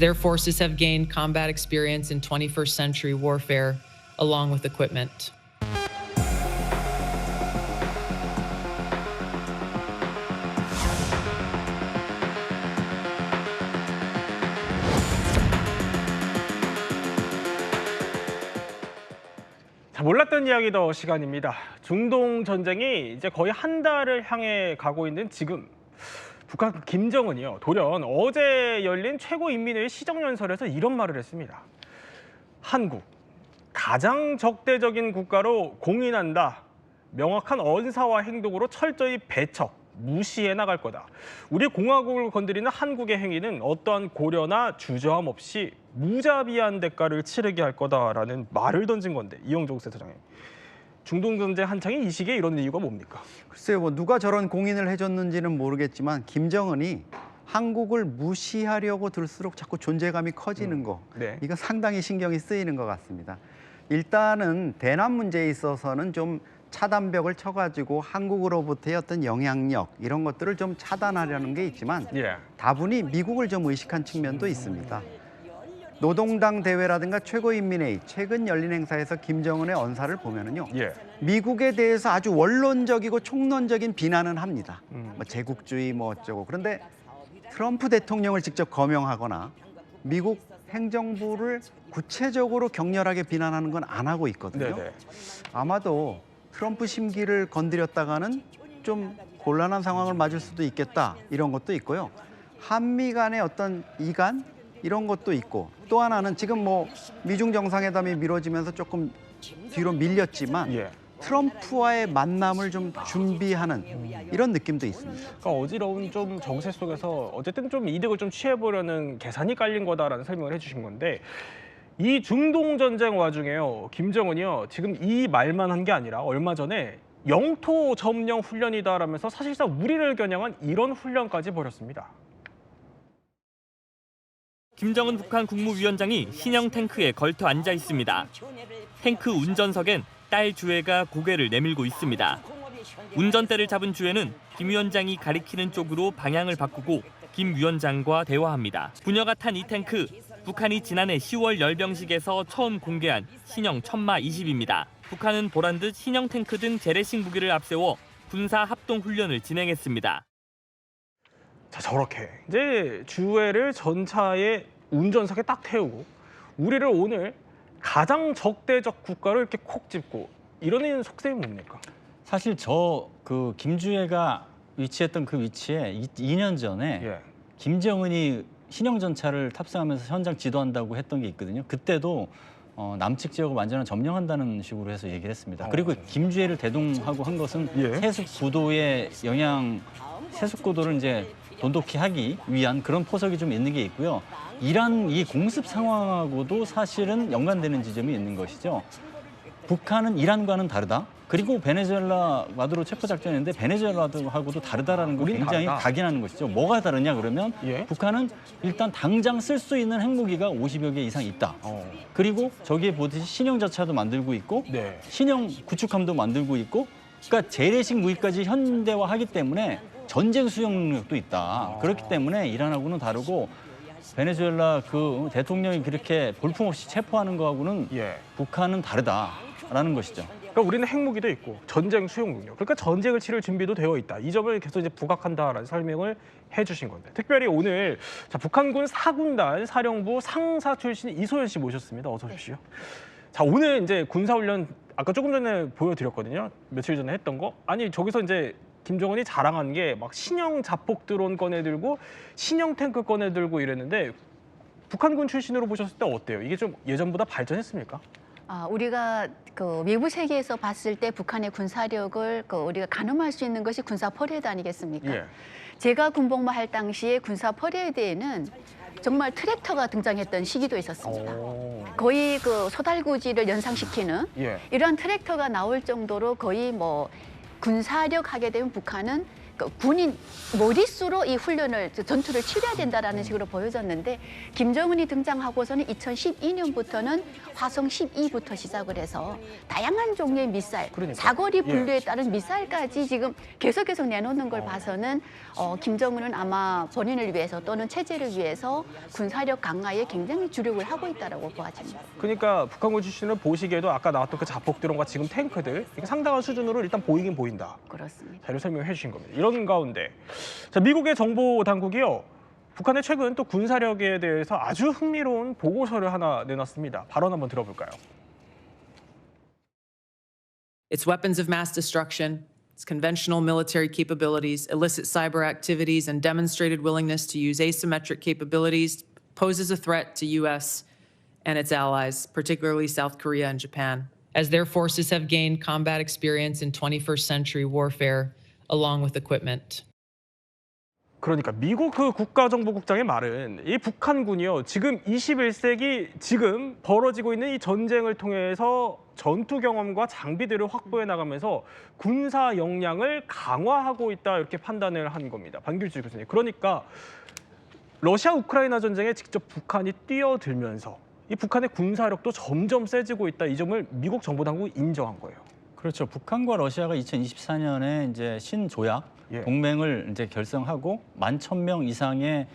Their forces have gained combat experience in 21st century warfare, along with equipment. 자, 몰랐던 이야기 더 시간입니다. 중동 전쟁이 이제 거의 한 달을 향해 가고 있는 지금 북한 김정은이요. 돌연 어제 열린 최고인민회의 시정연설에서 이런 말을 했습니다. 한국, 가장 적대적인 국가로 공인한다. 명확한 언사와 행동으로 철저히 배척, 무시해 나갈 거다. 우리 공화국을 건드리는 한국의 행위는 어떠한 고려나 주저함 없이 무자비한 대가를 치르게 할 거다라는 말을 던진 건데, 이영종 센터장님. 중동 전쟁 한창이 이 시기에 이런 이유가 뭡니까? 글쎄요, 뭐 누가 저런 공인을 해줬는지는 모르겠지만 김정은이 한국을 무시하려고 들수록 자꾸 존재감이 커지는 거, 네. 이거 상당히 신경이 쓰이는 것 같습니다. 일단은 대남 문제에 있어서는 좀 차단벽을 쳐가지고 한국으로부터의 어떤 영향력 이런 것들을 좀 차단하려는 게 있지만 예. 다분히 미국을 좀 의식한 측면도 있습니다. 노동당 대회라든가 최고인민회의 최근 열린 행사에서 김정은의 언사를 보면은요, 예. 미국에 대해서 아주 원론적이고 총론적인 비난은 합니다. 뭐 제국주의 뭐 어쩌고. 그런데 트럼프 대통령을 직접 거명하거나 미국 행정부를 구체적으로 격렬하게 비난하는 건 안 하고 있거든요. 네네. 아마도 트럼프 심기를 건드렸다가는 좀 곤란한 상황을 맞을 수도 있겠다, 이런 것도 있고요. 한미 간의 어떤 이간 이런 것도 있고, 또 하나는 지금 뭐 미중 정상회담이 미뤄지면서 조금 뒤로 밀렸지만 예. 트럼프와의 만남을 좀 준비하는 이런 느낌도 있습니다. 그러니까 어지러운 좀 정세 속에서 어쨌든 좀 이득을 좀 취해보려는 계산이 깔린 거다라는 설명을 해주신 건데, 이 중동 전쟁 와중에요, 김정은이요, 지금 이 말만 한 게 아니라 얼마 전에 영토 점령 훈련이다라면서 사실상 우리를 겨냥한 이런 훈련까지 벌였습니다. 김정은 북한 국무위원장이 신형 탱크에 걸터 앉아 있습니다. 탱크 운전석엔 딸 주혜가 고개를 내밀고 있습니다. 운전대를 잡은 주혜는 김 위원장이 가리키는 쪽으로 방향을 바꾸고 김 위원장과 대화합니다. 부녀가 탄 이 탱크, 북한이 지난해 10월 열병식에서 처음 공개한 신형 천마 20입니다. 북한은 보란 듯 신형 탱크 등 재래식 무기를 앞세워 군사 합동 훈련을 진행했습니다. 자, 저렇게 이제 주혜를 전차의 운전석에 딱 태우고 우리를 오늘 가장 적대적 국가로 이렇게 콕 집고 이러는 속셈이 뭡니까? 사실 그 김주혜가 위치했던 그 위치에 2년 전에 예. 김정은이 신형 전차를 탑승하면서 현장 지도한다고 했던 게 있거든요. 그때도 남측 지역을 완전히 점령한다는 식으로 해서 얘기를 했습니다. 그리고 김주혜를 대동하고 한 것은 예. 세습 구도를 이제 돈독히 하기 위한 그런 포석이 좀 있는 게 있고요. 이란 이 공습 상황하고도 사실은 연관되는 지점이 있는 것이죠. 북한은 이란과는 다르다. 그리고 베네수엘라 마두로 체포 작전인데 베네수엘라하고도 다르다라는 거 우린 굉장히 다르다. 각인하는 것이죠. 뭐가 다르냐 그러면 예. 북한은 일단 당장 쓸 수 있는 핵무기가 50여 개 이상 있다. 그리고 저기에 보듯이 신형 자차도 만들고 있고 네. 신형 구축함도 만들고 있고, 그러니까 재래식 무기까지 현대화하기 때문에 전쟁 수용 능력도 있다. 그렇기 때문에 이란하고는 다르고 베네수엘라 그 대통령이 그렇게 볼품없이 체포하는 거하고는 예. 북한은 다르다라는 것이죠. 그러니까 우리는 핵무기도 있고 전쟁 수용 능력, 그러니까 전쟁을 치를 준비도 되어 있다. 이 점을 계속 이제 부각한다라는 설명을 해주신 건데, 특별히 오늘 자, 북한군 4군단 사령부 상사 출신 이소연 씨 모셨습니다. 어서 오십시오. 자, 오늘 이제 군사훈련 아까 조금 전에 보여드렸거든요. 며칠 전에 했던 거. 아니 저기서 이제 김정은이 자랑한 게 막 신형 자폭 드론 꺼내들고 신형 탱크 꺼내들고 이랬는데, 북한군 출신으로 보셨을 때 어때요? 이게 좀 예전보다 발전했습니까? 우리가 그 외부 세계에서 봤을 때 북한의 군사력을 우리가 가늠할 수 있는 것이 군사 퍼레이드 아니겠습니까? 예. 제가 군복무 할 당시에 군사 퍼레이드에는 정말 트랙터가 등장했던 시기도 있었습니다. 거의 그 소달구지를 연상시키는 예. 이러한 트랙터가 나올 정도로 거의 뭐 군사력 하게 되면 북한은 그 군인 머릿수로 이 훈련을 전투를 치러야 된다라는 식으로 보여졌는데 김정은이 등장하고서는 2012년부터는 화성 12부터 시작을 해서 다양한 종류의 미사일, 그러니까요. 사거리 예. 분류에 따른 미사일까지 지금 계속 내놓는 걸 봐서는 김정은은 아마 본인을 위해서 또는 체제를 위해서 군사력 강화에 굉장히 주력을 하고 있다라고 보아집니다. 그러니까 북한군 출신을 보시기에도 아까 나왔던 그 자폭 드론과 지금 탱크들 이게 상당한 수준으로 일단 보이긴 보인다. 그렇습니다. 자료 설명해 주신 겁니다. 이런 가운데 자, 미국의 정보 당국이요. 북한의 최근 또 군사력에 대해서 아주 흥미로운 보고서를 하나 내놨습니다. 발언 한번 들어볼까요? Its weapons of mass destruction, its conventional military capabilities, illicit cyber activities, and demonstrated willingness to use asymmetric capabilities poses a threat to U.S. and its allies, particularly South Korea and Japan, as their forces have gained combat experience in 21st century warfare, along with equipment. 그러니까 미국 그 국가정보국장의 말은 이 북한군이요. 지금 21세기 지금 벌어지고 있는 이 전쟁을 통해서 전투 경험과 장비들을 확보해 나가면서 군사 역량을 강화하고 있다 이렇게 판단을 한 겁니다. 반길주 교수님. 그러니까 러시아 우크라이나 전쟁에 직접 북한이 뛰어들면서 이 북한의 군사력도 점점 세지고 있다. 이 점을 미국 정보 당국이 인정한 거예요. 그렇죠. 북한과 러시아가 2024년에 이제 신조약 예. 동맹을 이제 결성하고 11,000명 이상의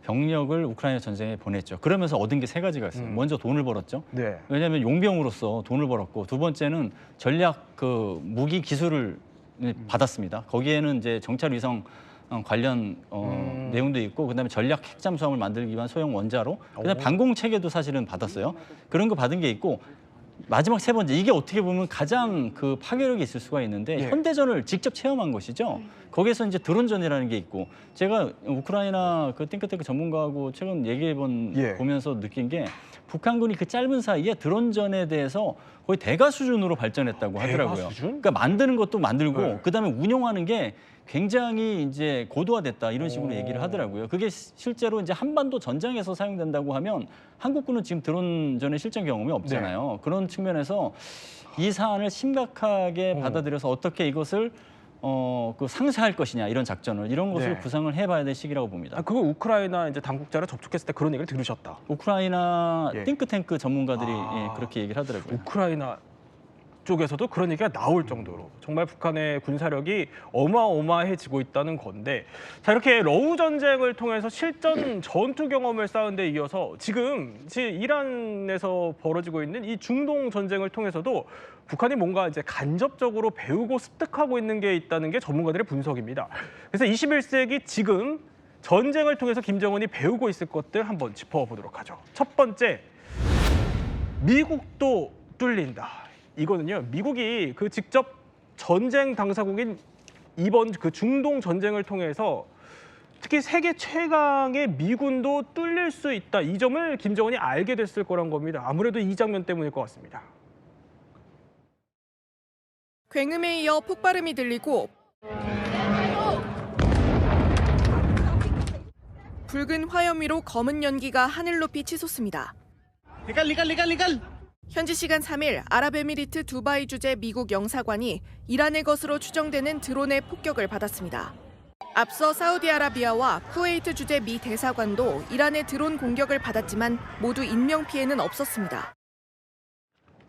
병력을 우크라이나 전쟁에 보냈죠. 그러면서 얻은 게 세 가지가 있어요. 먼저 돈을 벌었죠. 네. 왜냐하면 용병으로서 돈을 벌었고, 두 번째는 전략 그 무기 기술을 받았습니다. 거기에는 이제 정찰 위성 관련 내용도 있고, 그다음에 전략 핵잠수함을 만들기 위한 소형 원자로, 그다음에 방공 체계도 사실은 받았어요. 그런 거 받은 게 있고, 마지막 세 번째, 이게 어떻게 보면 가장 그 파괴력이 있을 수가 있는데, 예. 현대전을 직접 체험한 것이죠. 거기에서 이제 드론전이라는 게 있고, 제가 우크라이나 그 띵크탱크 전문가하고 최근 예. 보면서 느낀 게, 북한군이 그 짧은 사이에 드론전에 대해서 거의 대가 수준으로 발전했다고 하더라고요. 대가 수준? 그러니까 만드는 것도 만들고, 네. 그다음에 운용하는 게 굉장히 이제 고도화됐다, 이런 식으로 오. 얘기를 하더라고요. 그게 실제로 이제 한반도 전장에서 사용된다고 하면, 한국군은 지금 드론전의 실전 경험이 없잖아요. 네. 그런 측면에서 이 사안을 심각하게 받아들여서 어떻게 이것을 그 상쇄할 것이냐, 이런 작전을, 이런 것을 네. 구상을 해봐야 될 시기라고 봅니다. 아, 그거 우크라이나 이제 당국자를 접촉했을 때 그런 얘기를 들으셨다. 우크라이나 예. 띵크탱크 전문가들이 아. 그렇게 얘기를 하더라고요. 우크라이나 쪽에서도 그런 얘기가 나올 정도로 정말 북한의 군사력이 어마어마해지고 있다는 건데, 자, 이렇게 러우 전쟁을 통해서 실전 전투 경험을 쌓은 데 이어서 지금 이란에서 벌어지고 있는 이 중동 전쟁을 통해서도 북한이 뭔가 이제 간접적으로 배우고 습득하고 있는 게 있다는 게 전문가들의 분석입니다. 그래서 21세기 지금 전쟁을 통해서 김정은이 배우고 있을 것들 한번 짚어보도록 하죠. 첫 번째, 미국도 뚫린다. 이거는요, 미국이 그 직접 전쟁 당사국인 이번 그 중동 전쟁을 통해서 특히 세계 최강의 미군도 뚫릴 수 있다. 이 점을 김정은이 알게 됐을 거란 겁니다. 아무래도 이 장면 때문일 것 같습니다. 굉음에 이어 폭발음이 들리고 붉은 화염 위로 검은 연기가 하늘 높이 치솟습니다. 현지 시간 3일 아랍에미리트 두바이 주재 미국 영사관이 이란의 것으로 추정되는 드론의 폭격을 받았습니다. 앞서 사우디아라비아와 쿠웨이트 주재 미 대사관도 이란의 드론 공격을 받았지만 모두 인명 피해는 없었습니다.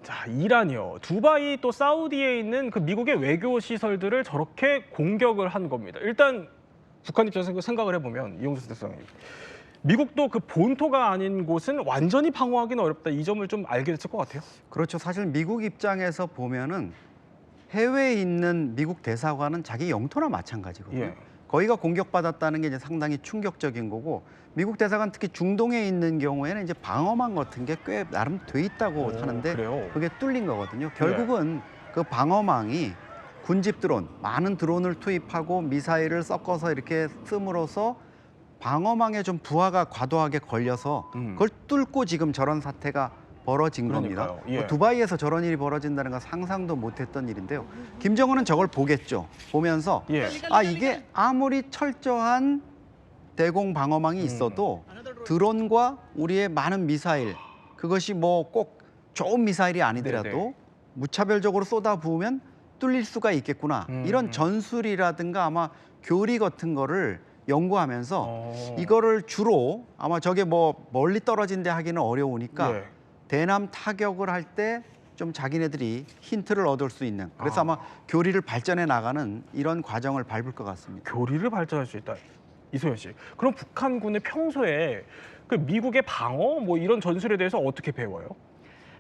자, 이란이요. 두바이 또 사우디에 있는 그 미국의 외교 시설들을 저렇게 공격을 한 겁니다. 일단 북한 입장에서 생각을 해보면 이용수 대통령님, 미국도 그 본토가 아닌 곳은 완전히 방어하기는 어렵다. 이 점을 좀 알게 됐을 것 같아요. 그렇죠. 사실 미국 입장에서 보면은 해외에 있는 미국 대사관은 자기 영토나 마찬가지거든요. 예. 거기가 공격받았다는 게 이제 상당히 충격적인 거고, 미국 대사관 특히 중동에 있는 경우에는 이제 방어망 같은 게 꽤 나름 돼 있다고 하는데, 그래요? 그게 뚫린 거거든요. 결국은 그 방어망이 군집 드론, 많은 드론을 투입하고 미사일을 섞어서 이렇게 씀으로써 방어망에 좀 부하가 과도하게 걸려서 그걸 뚫고 지금 저런 사태가 벌어진 겁니다. 그러니까요. 예. 두바이에서 저런 일이 벌어진다는 건 상상도 못했던 일인데요. 김정은은 저걸 보겠죠. 보면서 예. 아, 이게 아무리 철저한 대공 방어망이 있어도 드론과 우리의 많은 미사일, 그것이 뭐 꼭 좋은 미사일이 아니더라도 네네. 무차별적으로 쏟아부으면 뚫릴 수가 있겠구나. 이런 전술이라든가 아마 교리 같은 거를 연구하면서 이거를 주로 아마 저게 뭐 멀리 떨어진 데 하기는 어려우니까 예. 대남 타격을 할 때 좀 자기네들이 힌트를 얻을 수 있는, 그래서 아마 교리를 발전해 나가는 이런 과정을 밟을 것 같습니다. 교리를 발전할 수 있다. 이소연 씨. 그럼 북한군은 평소에 그 미국의 방어 뭐 이런 전술에 대해서 어떻게 배워요?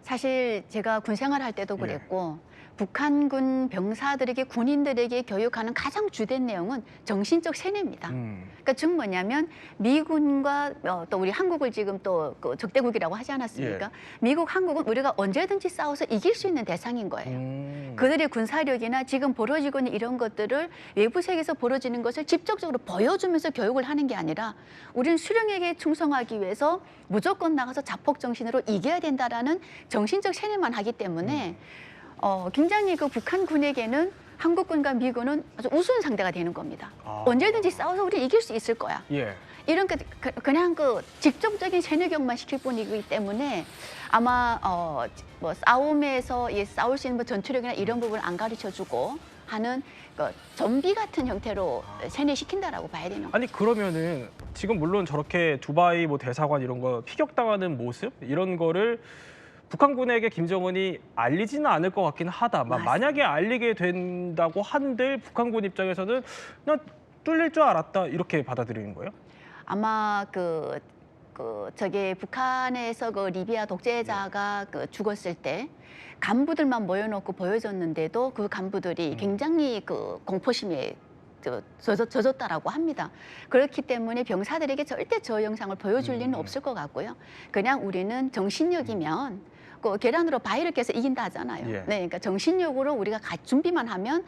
사실 제가 군 생활할 때도 그랬고 북한군 병사들에게 군인들에게 교육하는 가장 주된 내용은 정신적 세뇌입니다. 그러니까 즉 뭐냐면 미군과 또 우리 한국을 지금 또 그 적대국이라고 하지 않았습니까? 예. 미국, 한국은 우리가 언제든지 싸워서 이길 수 있는 대상인 거예요. 그들의 군사력이나 지금 벌어지고 있는 이런 것들을 외부 세계에서 벌어지는 것을 직접적으로 보여주면서 교육을 하는 게 아니라 우리는 수령에게 충성하기 위해서 무조건 나가서 자폭 정신으로 이겨야 된다라는 정신적 세뇌만 하기 때문에 굉장히 그 북한군에게는 한국군과 미군은 아주 우스운 상대가 되는 겁니다. 언제든지 싸워서 우리 이길 수 있을 거야. 예. 이런 그냥 그 직접적인 세뇌교육만 시킬 뿐이기 때문에 아마 뭐 싸움에서 싸울 수 있는 뭐 전투력이나 이런 부분을 안 가르쳐주고 하는 그 좀비 같은 형태로 세뇌시킨다라고 봐야 되는 거예요. 아니 그러면은 지금 물론 저렇게 두바이 뭐 대사관 이런 거 피격당하는 모습 이런 거를 북한군에게 김정은이 알리지는 않을 것 같긴 하다. 만약에 알리게 된다고 한들 북한군 입장에서는 난 뚫릴 줄 알았다 이렇게 받아들이는 거예요? 아마 저게 북한에서 그 리비아 독재자가 그 죽었을 때 간부들만 모여놓고 보여줬는데도 그 간부들이 굉장히 그 공포심에 젖었다라고 합니다. 그렇기 때문에 병사들에게 절대 저 영상을 보여줄 리는 없을 것 같고요. 그냥 우리는 정신력이면 그 계란으로 바위를 깨서 이긴다 하잖아요. 예. 네, 그러니까 정신력으로 우리가 준비만 하면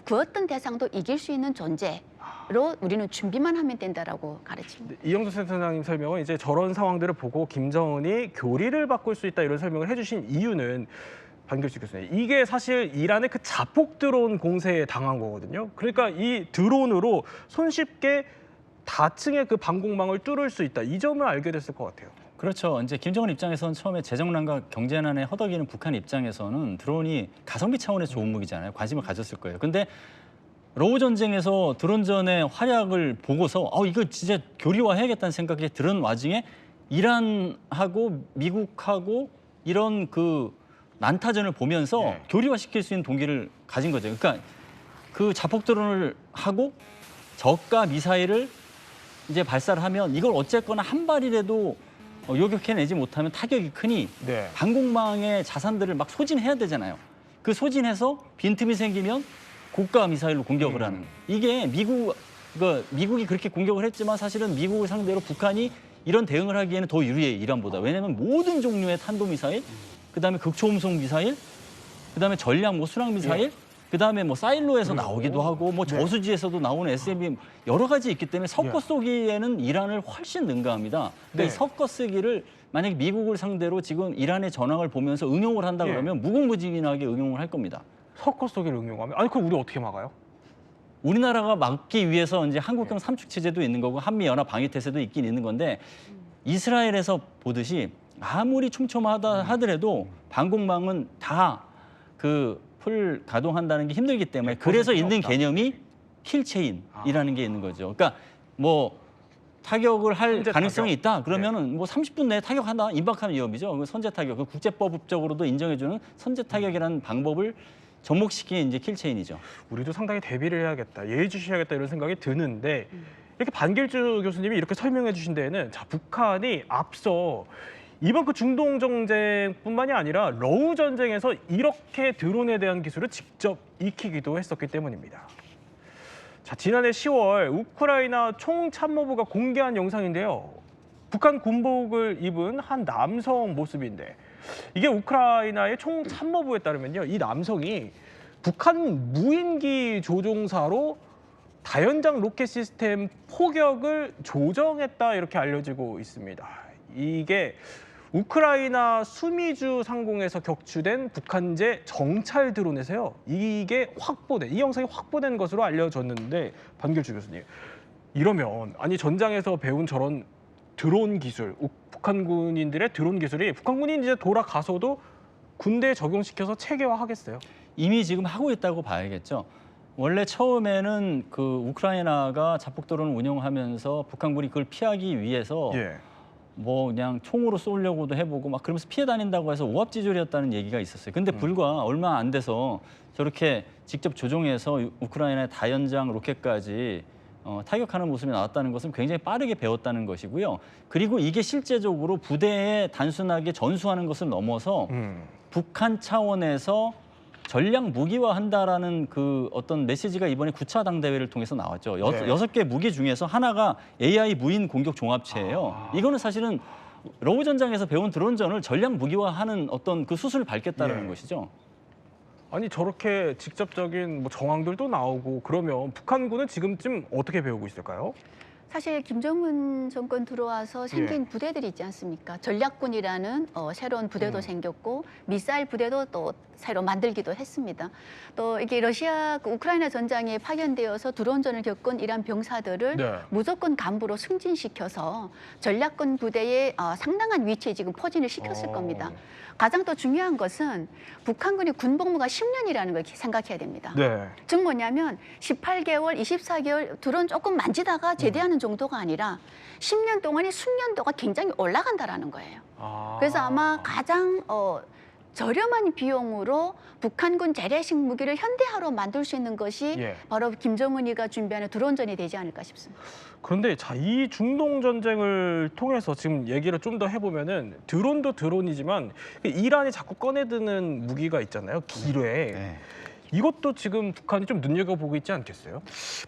그 어떤 대상도 이길 수 있는 존재로 우리는 준비만 하면 된다라고 가르칩니다. 이영도 센터장님 설명은 이제 저런 상황들을 보고 김정은이 교리를 바꿀 수 있다 이런 설명을 해주신 이유는 반교수 교수님, 이게 사실 이란의 그 자폭 드론 공세에 당한 거거든요. 그러니까 이 드론으로 손쉽게 다층의 그 방공망을 뚫을 수 있다. 이 점을 알게 됐을 것 같아요. 그렇죠. 이제 김정은 입장에서는 처음에 재정난과 경제난에 허덕이는 북한 입장에서는 드론이 가성비 차원에서 좋은 무기잖아요. 관심을 가졌을 거예요. 근데 러우 전쟁에서 드론전의 활약을 보고서 이거 진짜 교리화해야겠다는 생각이 들은 와중에 이란하고 미국하고 이런 그 난타전을 보면서 네. 교리화시킬 수 있는 동기를 가진 거죠. 그러니까 그 자폭 드론을 하고 저가 미사일을 이제 발사를 하면 이걸 어쨌거나 한 발이라도 요격해내지 못하면 타격이 크니 네. 방공망의 자산들을 막 소진해야 되잖아요. 그 소진해서 빈틈이 생기면 고가 미사일로 공격을 하는. 이게 미국이 그렇게 공격을 했지만 사실은 미국을 상대로 북한이 이런 대응을 하기에는 더 유리해요, 이란보다. 왜냐하면 모든 종류의 탄도미사일, 그다음에 극초음속 미사일, 그다음에 전략 뭐 수락 미사일, 그다음에 뭐 사일로에서 나오기도 하고 뭐 저수지에서도 나오는 SMB 여러 가지 있기 때문에 섞어 쏘기에는 이란을 훨씬 능가합니다. 근데 네. 섞어 쓰기를 만약에 미국을 상대로 지금 이란의 전황을 보면서 응용을 한다 그러면 무궁무진하게 응용을 할 겁니다. 섞어 쏘기를 응용하면 아니 그럼 우리 어떻게 막아요? 우리나라가 막기 위해서 이제 한국형 삼축 체제도 있는 거고 한미 연합 방위 태세도 있긴 있는 건데 이스라엘에서 보듯이 아무리 촘촘하다 하더라도 방공망은 다 그 풀 가동한다는 게 힘들기 때문에 그래서 있는 개념이 킬체인이라는 게 있는 거죠. 그러니까 뭐 타격을 할 선제 가능성이 타격. 있다 그러면은 뭐 30분 내에 타격한다 임박하는 위협이죠. 그 선제 타격, 그 국제법적으로도 인정해주는 선제 타격이라는 방법을 접목시킨 이제 킬체인이죠. 우리도 상당히 대비를 해야겠다, 예의주시해야겠다 이런 생각이 드는데 이렇게 반길주 교수님이 이렇게 설명해 주신 데에는 자 북한이 앞서 이번 그 중동 전쟁뿐만이 아니라 러우 전쟁에서 이렇게 드론에 대한 기술을 직접 익히기도 했었기 때문입니다. 자, 지난해 10월 우크라이나 총참모부가 공개한 영상인데요. 북한 군복을 입은 한 남성 모습인데 이게 우크라이나의 총참모부에 따르면요. 이 남성이 북한 무인기 조종사로 다연장 로켓 시스템 포격을 조정했다 이렇게 알려지고 있습니다. 이게 우크라이나 수미주 상공에서 격추된 북한제 정찰 드론에서요. 이게 이 영상이 확보된 것으로 알려졌는데 반길주 교수님, 이러면 아니 전장에서 배운 저런 드론 기술, 북한 군인들의 드론 기술이 북한 군인 이제 돌아가서도 군대에 적용시켜서 체계화하겠어요? 이미 지금 하고 있다고 봐야겠죠. 원래 처음에는 그 우크라이나가 자폭도로를 운영하면서 북한군이 그걸 피하기 위해서 예. 뭐 그냥 총으로 쏘려고도 해보고 막 그러면서 피해 다닌다고 해서 오합지졸이었다는 얘기가 있었어요. 근데 불과 얼마 안 돼서 저렇게 직접 조종해서 우크라이나의 다연장 로켓까지 타격하는 모습이 나왔다는 것은 굉장히 빠르게 배웠다는 것이고요. 그리고 이게 실제적으로 부대에 단순하게 전수하는 것을 넘어서 북한 차원에서 전략 무기화한다라는 그 어떤 메시지가 이번에 9차 당대회를 통해서 나왔죠. 네. 6개 무기 중에서 하나가 AI 무인 공격 종합체예요. 이거는 사실은 러브 전장에서 배운 드론전을 전략 무기화하는 어떤 그 수순을 밟겠다는 예. 것이죠. 아니 저렇게 직접적인 뭐 정황들도 나오고 그러면 북한군은 지금쯤 어떻게 배우고 있을까요? 사실 김정은 정권 들어와서 생긴 예. 부대들이 있지 않습니까? 전략군이라는 새로운 부대도 생겼고 미사일 부대도 또 새로 만들기도 했습니다. 또 이게 러시아 우크라이나 전장에 파견되어서 드론전을 겪은 이란 병사들을 네. 무조건 간부로 승진시켜서 전략군 부대에 상당한 위치에 지금 포진을 시켰을 겁니다. 가장 또 중요한 것은 북한군이 군복무가 10년이라는 걸 생각해야 됩니다. 네. 즉 뭐냐면 18개월, 24개월 드론 조금 만지다가 제대하는 정도가 아니라 10년 동안의 숙련도가 굉장히 올라간다라는 거예요. 그래서 아마 가장 저렴한 비용으로 북한군 재래식 무기를 현대화로 만들 수 있는 것이 예. 바로 김정은이가 준비하는 드론전이 되지 않을까 싶습니다. 그런데 자, 이 중동 전쟁을 통해서 지금 얘기를 좀 더 해보면은 드론도 드론이지만 이란이 자꾸 꺼내드는 무기가 있잖아요. 기뢰. 네. 이것도 지금 북한이 좀 눈여겨보고 있지 않겠어요?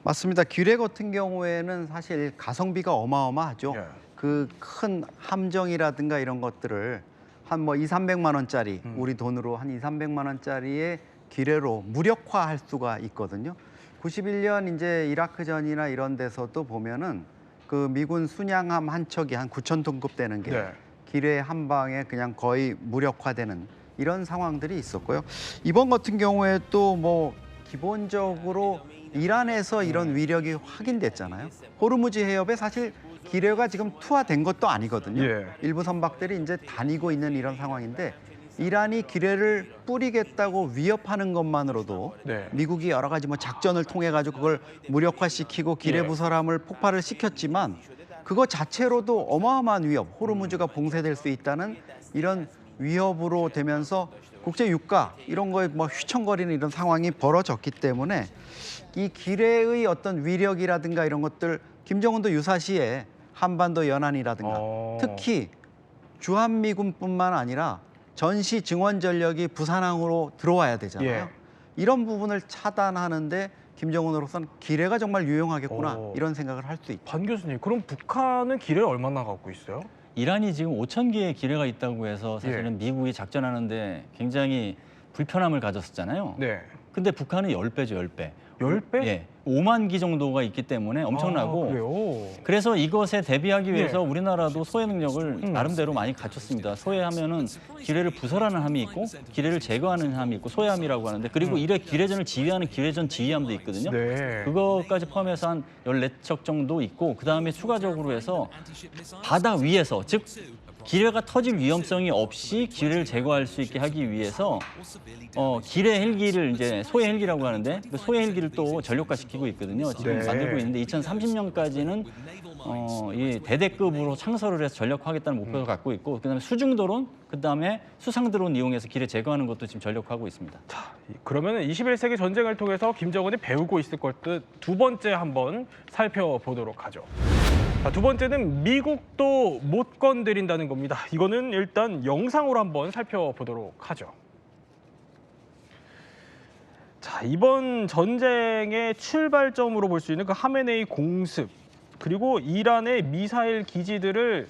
맞습니다. 기뢰 같은 경우에는 사실 가성비가 어마어마하죠. 예. 그 큰 함정이라든가 이런 것들을 한 뭐 200~300만 원짜리 우리 돈으로 한 200~300만 원짜리의 기뢰로 무력화할 수가 있거든요. 91년 이제 이라크전이나 이런 데서도 보면은 그 미군 순양함 한 척이 한 9,000톤급 되는 게 네. 기뢰 한 방에 그냥 거의 무력화되는 이런 상황들이 있었고요. 이번 같은 경우에 또 뭐 기본적으로 이란에서 이런 위력이 확인됐잖아요. 호르무즈 해협에 사실 기뢰가 지금 투하된 것도 아니거든요. 예. 일부 선박들이 이제 다니고 있는 이런 상황인데 이란이 기뢰를 뿌리겠다고 위협하는 것만으로도 네. 미국이 여러 가지 뭐 작전을 통해 가지고 그걸 무력화시키고 기뢰 예. 부설함을 폭발을 시켰지만 그거 자체로도 어마어마한 위협, 호르무즈가 봉쇄될 수 있다는 이런 위협으로 되면서 국제 유가 이런 거에 뭐 휘청거리는 이런 상황이 벌어졌기 때문에 이 기뢰의 어떤 위력이라든가 이런 것들 김정은도 유사시에 한반도 연안이라든가 특히 주한미군뿐만 아니라 전시 증원 전력이 부산항으로 들어와야 되잖아요. 예. 이런 부분을 차단하는데 김정은으로서는 기뢰가 정말 유용하겠구나 이런 생각을 할 수 있죠. 반 교수님, 그럼 북한은 기뢰를 얼마나 갖고 있어요? 이란이 지금 5,000개의 기뢰가 있다고 해서 사실은 미국이 작전하는데 굉장히 불편함을 가졌었잖아요. 네. 근데 북한은 10배죠, 10배. 10배? 예. 5만 기 정도가 있기 때문에 엄청나고 그래요? 그래서 이것에 대비하기 위해서 예. 우리나라도 소해 능력을 나름대로 많이 갖췄습니다. 소해하면은 기뢰를 부설하는 함이 있고 기뢰를 제거하는 함이 있고 소해함이라고 하는데 그리고 이래 기뢰전을 지휘하는 기뢰전 지휘함도 있거든요. 네. 그거까지 포함해서 한 14척 정도 있고 그다음에 추가적으로 해서 바다 위에서 즉 기뢰가 터질 위험성이 없이 기뢰를 제거할 수 있게 하기 위해서 기뢰 헬기를 이제 소해 헬기라고 하는데 그 소해 헬기를 또 전력화시키고 있거든요. 지금 네. 만들고 있는데 2030년까지는 이 대대급으로 창설을 해서 전력화하겠다는 목표를 갖고 있고 그다음에 수중 드론, 그다음에 수상 드론 이용해서 기뢰 제거하는 것도 지금 전력화하고 있습니다. 그러면 21세기 전쟁을 통해서 김정은이 배우고 있을 것들 두 번째 한번 살펴보도록 하죠. 자, 두 번째는 미국도 못 건드린다는 겁니다. 이거는 일단 영상으로 한번 살펴보도록 하죠. 자, 이번 전쟁의 출발점으로 볼 수 있는 그 하메네이 공습 그리고 이란의 미사일 기지들을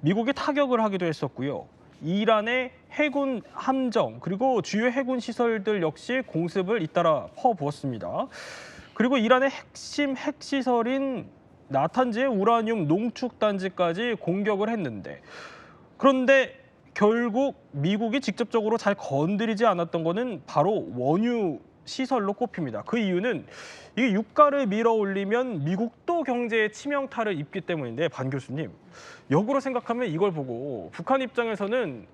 미국이 타격을 하기도 했었고요. 이란의 해군 함정 그리고 주요 해군 시설들 역시 공습을 잇따라 퍼부었습니다. 그리고 이란의 핵심 핵시설인 나탄즈의 우라늄 농축 단지까지 공격을 했는데 그런데 결국 미국이 직접적으로 잘 건드리지 않았던 거는 바로 원유 시설로 꼽힙니다. 그 이유는 이게 유가를 밀어올리면 미국도 경제에 치명타를 입기 때문인데 반 교수님 역으로 생각하면 이걸 보고 북한 입장에서는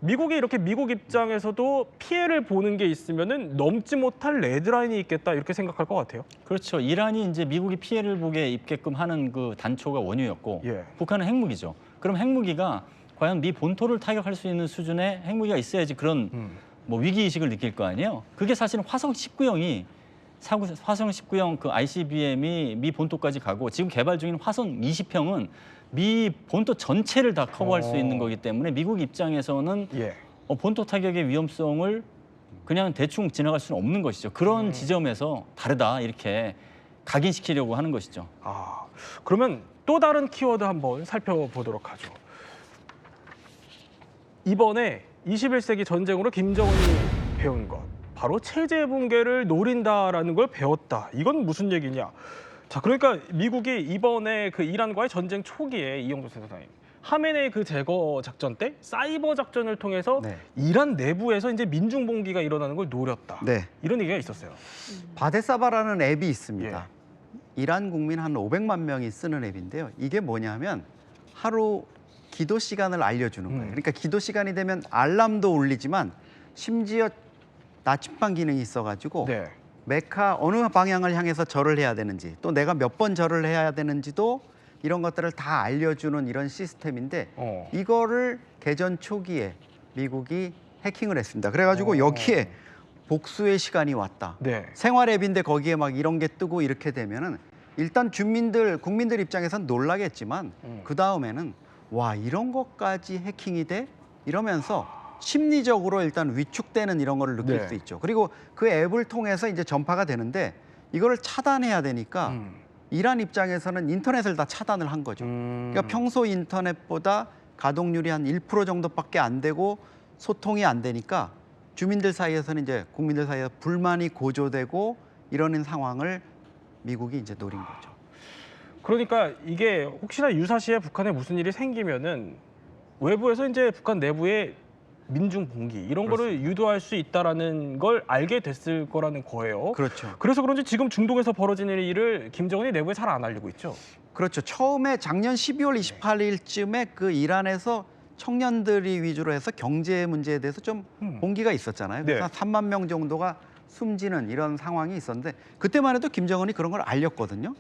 미국이 이렇게 미국 입장에서도 피해를 보는 게 있으면은 넘지 못할 레드라인이 있겠다 이렇게 생각할 것 같아요. 그렇죠. 이란이 이제 미국이 피해를 보게 입게끔 하는 그 단초가 원유였고 예. 북한은 핵무기죠. 그럼 핵무기가 과연 미 본토를 타격할 수 있는 수준의 핵무기가 있어야지 그런 뭐 위기 의식을 느낄 거 아니에요. 그게 사실은 화성 19형이 화성 19형 그 ICBM이 미 본토까지 가고 지금 개발 중인 화성 20형은 미 본토 전체를 다 커버할 수 있는 거기 때문에 미국 입장에서는 예. 본토 타격의 위험성을 그냥 대충 지나갈 수는 없는 것이죠. 그런 지점에서 다르다 이렇게 각인시키려고 하는 것이죠. 아, 그러면 또 다른 키워드 한번 살펴보도록 하죠. 이번에 21세기 전쟁으로 김정은이 배운 것, 바로 체제 붕괴를 노린다라는 걸 배웠다. 이건 무슨 얘기냐? 자, 그러니까 미국이 이번에 그 이란과의 전쟁 초기에 이영조 센터장님, 하메네이 그 제거 작전 때 사이버 작전을 통해서 네. 이란 내부에서 이제 민중 봉기가 일어나는 걸 노렸다. 네. 이런 얘기가 있었어요. 바데사바라는 앱이 있습니다. 예. 이란 국민 한 500만 명이 쓰는 앱인데요. 이게 뭐냐면 하루 기도 시간을 알려주는 거예요. 그러니까 기도 시간이 되면 알람도 울리지만 심지어 나침반 기능이 있어가지고 네. 메카 어느 방향을 향해서 절을 해야 되는지 또 내가 몇 번 절을 해야 되는지도 이런 것들을 다 알려주는 이런 시스템인데 이거를 개전 초기에 미국이 해킹을 했습니다. 그래가지고 여기에 복수의 시간이 왔다. 네. 생활 앱인데 거기에 막 이런 게 뜨고 이렇게 되면은 일단 국민들 입장에선 놀라겠지만 그 다음에는 와 이런 것까지 해킹이 돼? 이러면서 심리적으로 일단 위축되는 이런 거를 느낄 네. 수 있죠. 그리고 그 앱을 통해서 이제 전파가 되는데 이거를 차단해야 되니까 이란 입장에서는 인터넷을 다 차단을 한 거죠. 그러니까 평소 인터넷보다 가동률이 한 1% 정도밖에 안 되고 소통이 안 되니까 주민들 사이에서는 이제 국민들 사이에 불만이 고조되고 이러는 상황을 미국이 이제 노린 거죠. 그러니까 이게 혹시나 유사시에 북한에 무슨 일이 생기면은 외부에서 이제 북한 내부에 민중 봉기 이런 거를 유도할 수 있다라는 걸 알게 됐을 거라는 거예요. 그렇죠. 그래서 그런지 지금 중동에서 벌어지는 일을 김정은이 내부에 잘 안 알리고 있죠. 그렇죠. 처음에 작년 12월 28일쯤에 그 이란에서 청년들이 위주로 해서 경제 문제에 대해서 좀 봉기가 있었잖아요. 그래서 네. 한 3만 명 정도가 숨지는 이런 상황이 있었는데 그때만 해도 김정은이 그런 걸 알렸거든요.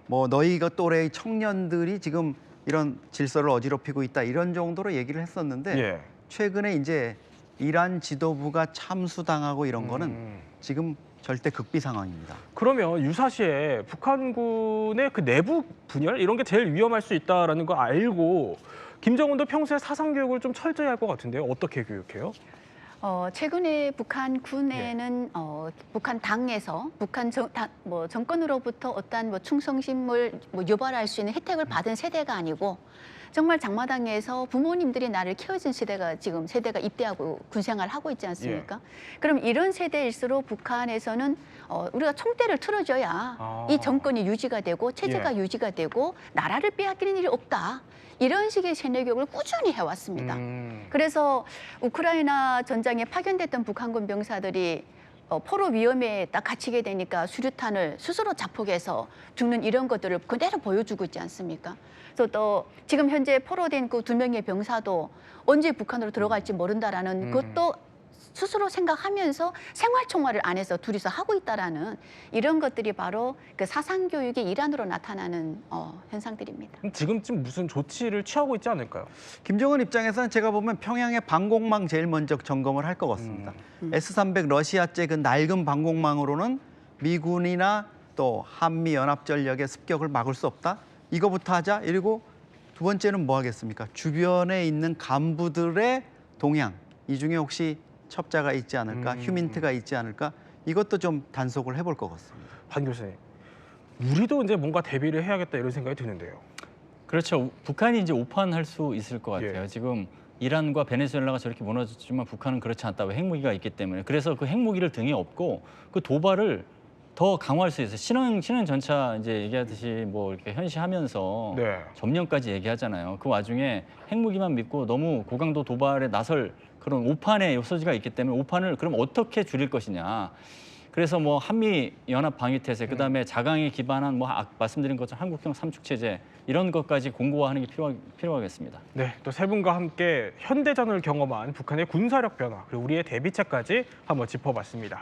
뭐 너희가 또래의 청년들이 지금 이런 질서를 어지럽히고 있다 이런 정도로 얘기를 했었는데 예. 최근에 이제 이란 지도부가 참수당하고 이런 거는 지금 절대 극비 상황입니다. 그러면 유사시에 북한군의 그 내부 분열 이런 게 제일 위험할 수 있다라는 걸 알고 김정은도 평소에 사상 교육을 좀 철저히 할 것 같은데요. 어떻게 교육해요? 최근에 북한 군에는 북한 당에서 북한 정권으로부터 어떠한 뭐 충성심을 유발할 수 있는 혜택을 받은 세대가 아니고 정말 장마당에서 부모님들이 나를 키워준 세대가 입대하고 군생활을 하고 있지 않습니까? 그럼 이런 세대일수록 북한에서는 우리가 총대를 틀어줘야 이 정권이 유지가 되고 체제가 유지가 되고 나라를 빼앗기는 일이 없다. 이런 식의 세뇌 교육을 꾸준히 해왔습니다. 그래서 우크라이나 전장에 파견됐던 북한군 병사들이 포로 위험에 딱 갇히게 되니까 수류탄을 스스로 자폭해서 죽는 이런 것들을 그대로 보여주고 있지 않습니까? 그래서 또 지금 현재 포로된 그 2명의 병사도 언제 북한으로 들어갈지 모른다라는 그것도 스스로 생각하면서 생활총괄을 안에서 둘이서 하고 있다라는 이런 것들이 바로 그 사상교육이 이란으로 나타나는 현상들입니다. 지금쯤 무슨 조치를 취하고 있지 않을까요? 김정은 입장에서는 제가 보면 평양의 방공망 제일 먼저 점검을 할 것 같습니다. S-300 러시아제 그 낡은 방공망으로는 미군이나 또 한미 연합 전력의 습격을 막을 수 없다. 이거부터 하자. 그리고 두 번째는 뭐 하겠습니까? 주변에 있는 간부들의 동향. 이 중에 혹시 첩자가 있지 않을까, 휴민트가 있지 않을까, 이것도 좀 단속을 해볼 것 같습니다. 반 교수님, 우리도 이제 뭔가 대비를 해야겠다 이런 생각이 드는데요. 그렇죠. 북한이 이제 오판할 수 있을 것 같아요. 예. 지금 이란과 베네수엘라가 저렇게 무너졌지만 북한은 그렇지 않다고 핵무기가 있기 때문에 그래서 그 핵무기를 등에 업고 그 도발을 더 강화할 수 있어요. 신형 전차 이제 얘기하듯이 뭐 이렇게 현시하면서 네. 점령까지 얘기하잖아요. 그 와중에 핵무기만 믿고 너무 고강도 도발에 나설 그런 오판의 소지가 있기 때문에 오판을 그럼 어떻게 줄일 것이냐. 그래서 뭐 한미 연합 방위 태세, 그다음에 자강에 기반한 뭐 말씀드린 것처럼 한국형 삼축 체제 이런 것까지 공고화하는 게 필요하겠습니다. 네, 또 세 분과 함께 현대전을 경험한 북한의 군사력 변화 그리고 우리의 대비책까지 한번 짚어봤습니다.